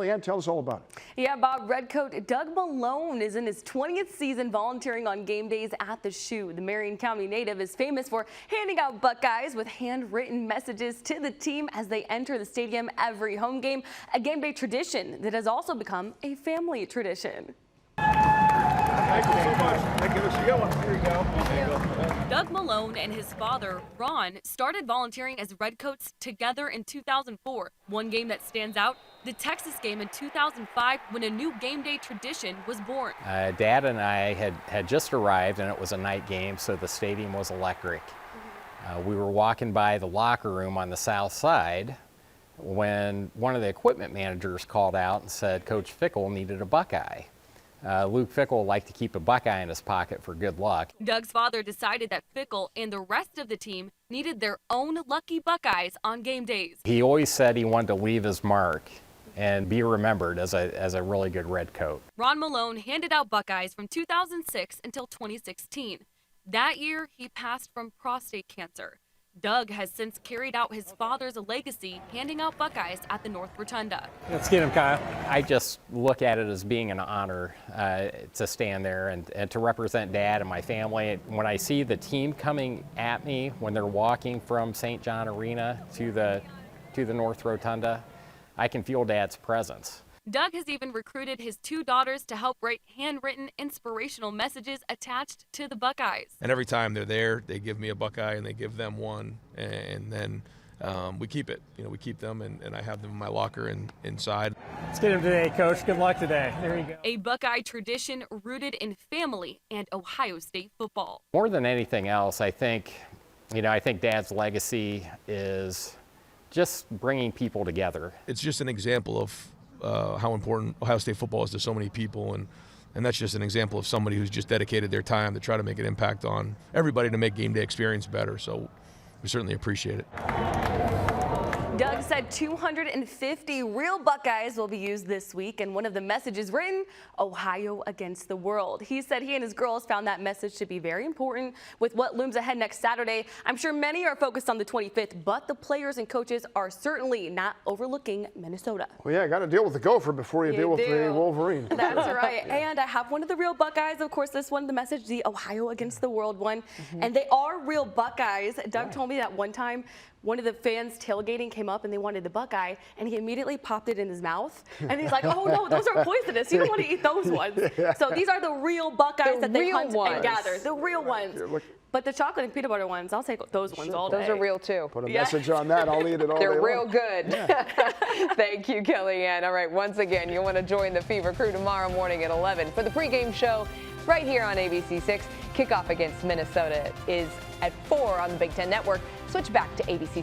Leanne, tell us all about it. Yeah, Bob, Redcoat Doug Malone is in his 20th season volunteering on game days at the Shoe. The Marion County native is famous for handing out Buckeyes with handwritten messages to the team as they enter the stadium every home game, a game day tradition that has also become a family tradition. Thank you so much. Thank you. Here you go. Doug Malone and his father, Ron, started volunteering as Redcoats together in 2004. One game that stands out, the Texas game in 2005, when a new game day tradition was born. Dad and I had just arrived, and it was a night game, so the stadium was electric. We were walking by the locker room on the south side when one of the equipment managers called out and said Coach Fickell needed a Buckeye. Luke Fickell liked to keep a Buckeye in his pocket for good luck. Doug's father decided that Fickell and the rest of the team needed their own lucky Buckeyes on game days. He always said he wanted to leave his mark and be remembered as a really good Redcoat. Ron Malone handed out Buckeyes from 2006 until 2016. That year, he passed from prostate cancer. Doug has since carried out his father's legacy, handing out Buckeyes at the North Rotunda. Let's get him, Kyle. I just look at it as being an honor to stand there and to represent Dad and my family. When I see the team coming at me when they're walking from St. John Arena to the North Rotunda, I can feel Dad's presence. Doug has even recruited his two daughters to help write handwritten inspirational messages attached to the Buckeyes. And every time they're there, they give me a Buckeye and they give them one, and then we keep it. We keep them, and I have them in my locker inside. Let's get him today, Coach. Good luck today. There you go. A Buckeye tradition rooted in family and Ohio State football. More than anything else, I think Dad's legacy is just bringing people together. It's just an example of how important Ohio State football is to so many people, and that's just an example of somebody who's just dedicated their time to try to make an impact on everybody to make game day experience better. So we certainly appreciate it. Doug said 250 real Buckeyes will be used this week, and one of the messages written, Ohio against the world. He said he and his girls found that message to be very important with what looms ahead next Saturday. I'm sure many are focused on the 25th, but the players and coaches are certainly not overlooking Minnesota. Well, yeah, got to deal with the Gopher before you deal with the Wolverine. That's right. And I have one of the real Buckeyes. Of course, this one, the message, the Ohio against the world one. And they are real Buckeyes. Doug told me that one time one of the fans tailgating came up and they wanted the Buckeye, and he immediately popped it in his mouth. And he's like, oh no, those are poisonous. You don't want to eat those ones. So these are the real Buckeyes that they hunt and gather. The real ones. But the chocolate and peanut butter ones, I'll take those ones all day. Those are real too. Put a message on that, I'll eat it all day They're long. real good. Yeah. Thank you, Kellyanne. All right, once again, you'll want to join the Fever Crew tomorrow morning at 11 for the pregame show right here on ABC6. Kickoff against Minnesota is at 4 on the Big Ten Network. Switch back to ABC6.